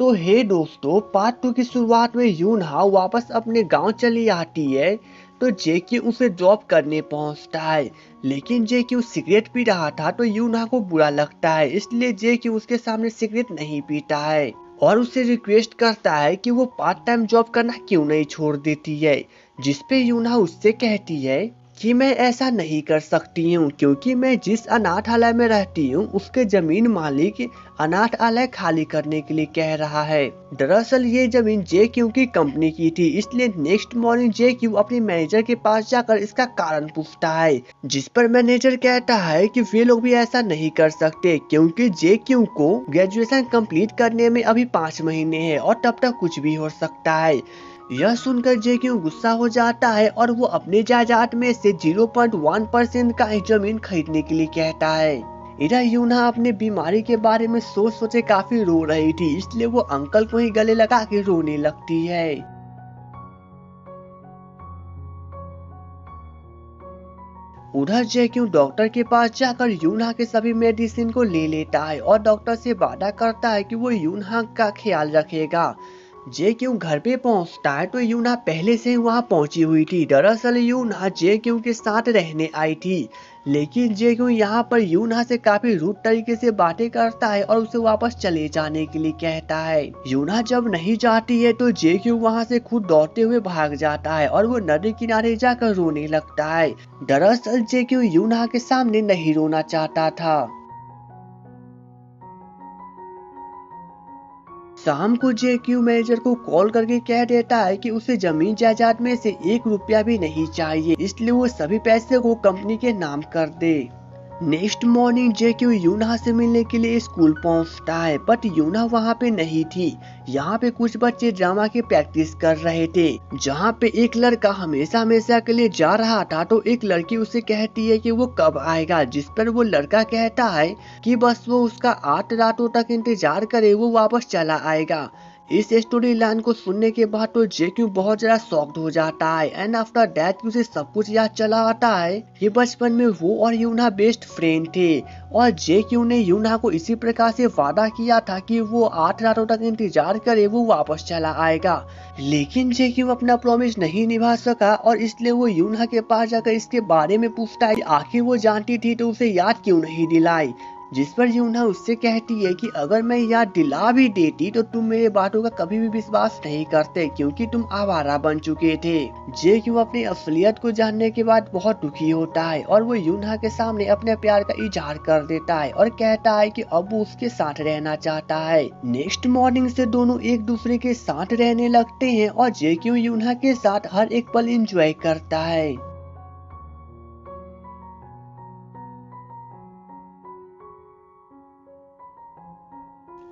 तो हे दोस्तों, पार्ट 2 की शुरुआत में यूनहा वापस अपने गांव चली आती है। तो जेक्यू उसे ड्रॉप करने पहुंचता है, लेकिन जेक्यू सिगरेट पी रहा था तो यूनहा को बुरा लगता है, इसलिए जेक्यू उसके सामने सिगरेट नहीं पीता है और उसे रिक्वेस्ट करता है कि वो पार्ट टाइम जॉब करना क्यों नहीं छोड़ देती है। जिसपे यूनहा उससे कहती है कि मैं ऐसा नहीं कर सकती हूँ क्योंकि मैं जिस अनाथालय में रहती हूँ उसके जमीन मालिक अनाथालय खाली करने के लिए कह रहा है। दरअसल ये जमीन जेक्यू की कंपनी की थी, इसलिए नेक्स्ट मॉर्निंग जेक्यू अपने मैनेजर के पास जाकर इसका कारण पूछता है, जिस पर मैनेजर कहता है कि वे लोग भी ऐसा नहीं कर सकते क्योंकि जेक्यू को ग्रेजुएशन कंप्लीट करने में अभी 5 महीने हैं और तब तक कुछ भी हो सकता है। यह सुनकर जेक्यू गुस्सा हो जाता है और वो अपने जायदाद में से 0.1% का एक जमीन खरीदने के लिए कहता है। इधर यूना अपने बीमारी के बारे में सोच सोचे काफी रो रही थी, इसलिए वो अंकल को ही गले लगा के रोने लगती है। उधर जेक्यू डॉक्टर के पास जाकर यूनहा के सभी मेडिसिन को ले लेता है और डॉक्टर से वादा करता है कि वो यूनहा का ख्याल रखेगा। जेक्यू घर पे पहुंचता है तो यूना पहले से वहां पहुंची हुई थी। दरअसल यूना जेक्यू के साथ रहने आई थी, लेकिन जेक्यू यहाँ पर यूना से काफी रूड तरीके से बातें करता है और उसे वापस चले जाने के लिए कहता है। यूना जब नहीं जाती है तो जेक्यू वहाँ से खुद दौड़ते हुए भाग जाता है और वो नदी किनारे जाकर रोने लगता है। दरअसल जेक्यू यूना के सामने नहीं रोना चाहता था। शाम को जेक्यू मैनेजर को कॉल करके कह देता है कि उसे जमीन जायदाद में से 1 रुपया भी नहीं चाहिए, इसलिए वो सभी पैसे को कंपनी के नाम कर दे। नेक्स्ट मॉर्निंग जेक्यू यूना से मिलने के लिए स्कूल पहुंचता है, बट यूना वहां पे नहीं थी। यहाँ पे कुछ बच्चे ड्रामा की प्रैक्टिस कर रहे थे, जहाँ पे एक लड़का हमेशा हमेशा के लिए जा रहा था तो एक लड़की उसे कहती है कि वो कब आएगा, जिस पर वो लड़का कहता है कि बस वो उसका 8 रातों तक इंतजार करे, वो वापस चला आएगा। इस स्टोरी लाइन को सुनने के बाद तो जेक्यू बहुत ज्यादा शॉक्ड हो जाता है एंड आफ्टर दैट उसे सब कुछ याद चला आता है कि बचपन में वो और यूना बेस्ट फ्रेंड थे और जेक्यू ने यूना को इसी प्रकार से वादा किया था कि वो 8 रातों तक इंतजार करे, वो वापस चला आएगा। लेकिन जेक्यू अपना प्रॉमिस नहीं निभा सका और इसलिए वो यूना के पास जाकर इसके बारे में पूछता है आखिर वो जानती थी तो उसे याद क्यों नहीं दिलाई। जिस पर यूना उससे कहती है कि अगर मैं याद दिला भी देती तो तुम मेरे बातों का कभी भी विश्वास नहीं करते क्योंकि तुम आवारा बन चुके थे। जेक्यू अपनी असलियत को जानने के बाद बहुत दुखी होता है और वो यूना के सामने अपने प्यार का इजहार कर देता है और कहता है कि अब वो उसके साथ रहना चाहता है। नेक्स्ट मॉर्निंग से दोनों एक दूसरे के साथ रहने लगते हैं और जेक्यू यूना के साथ हर एक पल एंजॉय करता है।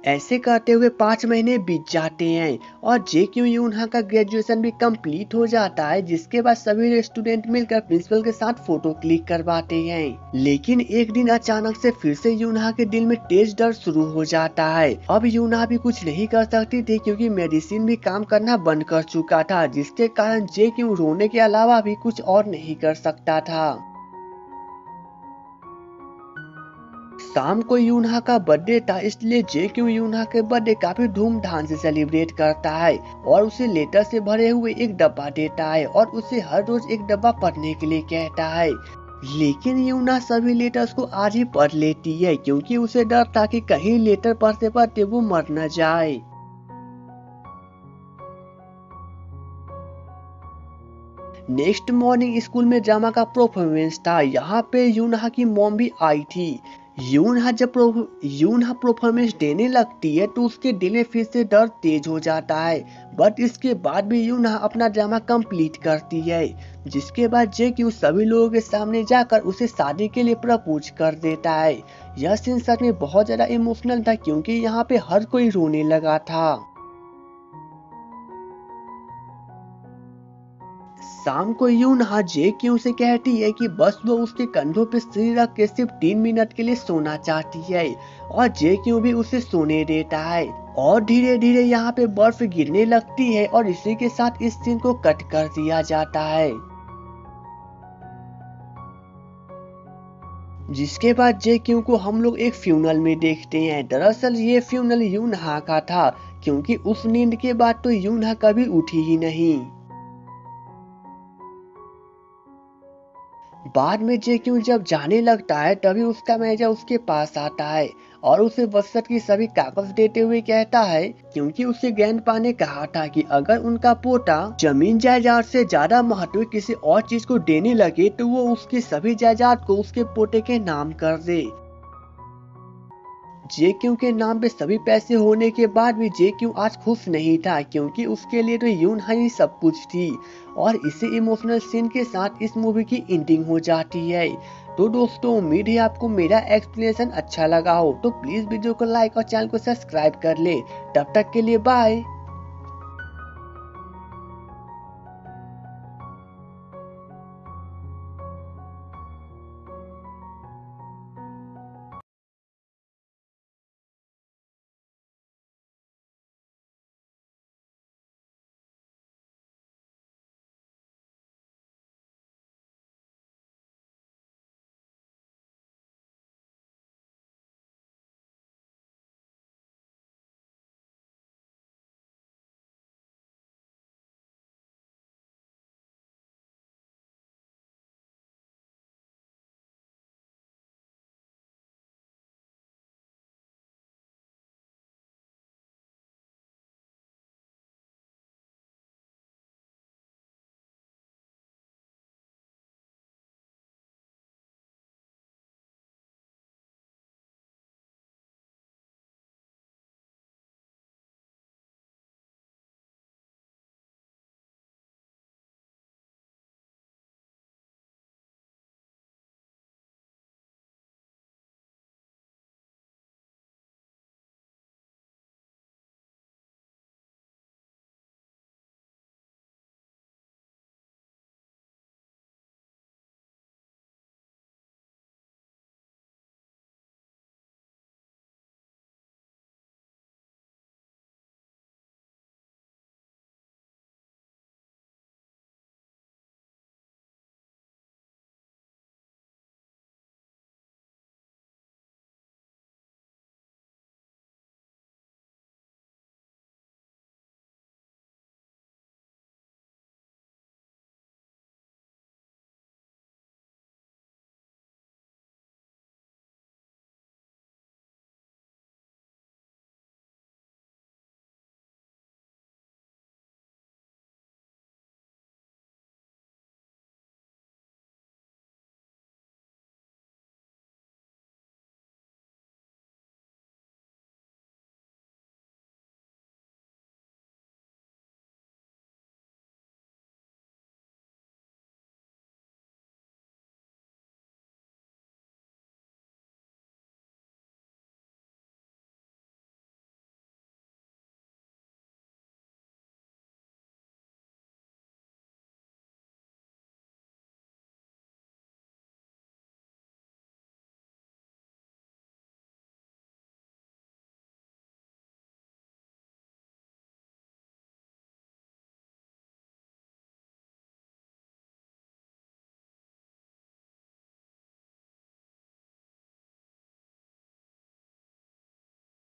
ऐसे करते हुए 5 महीने बीत जाते हैं और जेक्यू यूनहा का ग्रेजुएशन भी कंप्लीट हो जाता है, जिसके बाद सभी स्टूडेंट मिलकर प्रिंसिपल के साथ फोटो क्लिक करवाते हैं। लेकिन एक दिन अचानक से फिर से यूनहा के दिल में तेज दर्द शुरू हो जाता है। अब यूनहा भी कुछ नहीं कर सकती थी क्योंकि मेडिसिन भी काम करना बंद कर चुका था, जिसके कारण जेक्यू रोने के अलावा भी कुछ और नहीं कर सकता था। शाम को यूनहा का बर्थडे था, इसलिए जेक्यू यूनहा के बर्थडे काफी धूमधाम से सेलिब्रेट करता है और उसे लेटर से भरे हुए एक डब्बा देता है और उसे हर रोज एक डब्बा पढ़ने के लिए कहता है। लेकिन यूना सभी लेटर्स को आज ही पढ़ लेती है क्योंकि उसे डर था कि कहीं लेटर पढ़ते पढ़ते वो मर न जाए। नेक्स्ट मॉर्निंग स्कूल में ड्रामा का परफॉर्मेंस था। यहाँ पे यूनहा की मॉम भी आई थी। यूनहा परफॉर्मेंस देने लगती है तो उसके दिल में फिर से दर्द तेज हो जाता है, बट इसके बाद भी यूनहा अपना ड्रामा कंप्लीट करती है, जिसके बाद जेक्यू सभी लोगों के सामने जाकर उसे शादी के लिए प्रपोज कर देता है। यह सीन सच में बहुत ज्यादा इमोशनल था क्योंकि यहाँ पे हर कोई रोने लगा था। शाम को यूनहा जेक्यू से कहती है कि बस वो उसके कंधों पे सिर रख के सिर्फ 3 मिनट के लिए सोना चाहती है और जेक्यू भी उसे सोने देता है और धीरे धीरे यहाँ पे बर्फ गिरने लगती है और इसी के साथ इस सीन को कट कर दिया जाता है। जिसके बाद जे क्यू को हम लोग एक फ्यूनल में देखते हैं। दरअसल ये फ्यूनल यूनहा का था, क्योंकि उस नींद के बाद तो यूनहा कभी उठी ही नहीं। बाद में जे क्यू जब जाने लगता है तभी उसका मैनेजर उसके पास आता है और उसे वसत की सभी कागज देते हुए कहता है, क्योंकि उसे ग्रैंडपा ने कहा था कि अगर उनका पोता जमीन जायदाद से ज्यादा महत्व किसी और चीज को देने लगे तो वो उसकी सभी जायदाद को उसके पोते के नाम कर दे। जे क्यू के नाम पे सभी पैसे होने के बाद भी जे क्यू आज खुश नहीं था, क्योंकि उसके लिए तो यूनहा ही सब कुछ थी। और इसी इमोशनल सीन के साथ इस मूवी की एंडिंग हो जाती है। तो दोस्तों, उम्मीद है आपको मेरा एक्सप्लेनेशन अच्छा लगा हो, तो प्लीज वीडियो को लाइक और चैनल को सब्सक्राइब कर ले। तब तक के लिए बाय।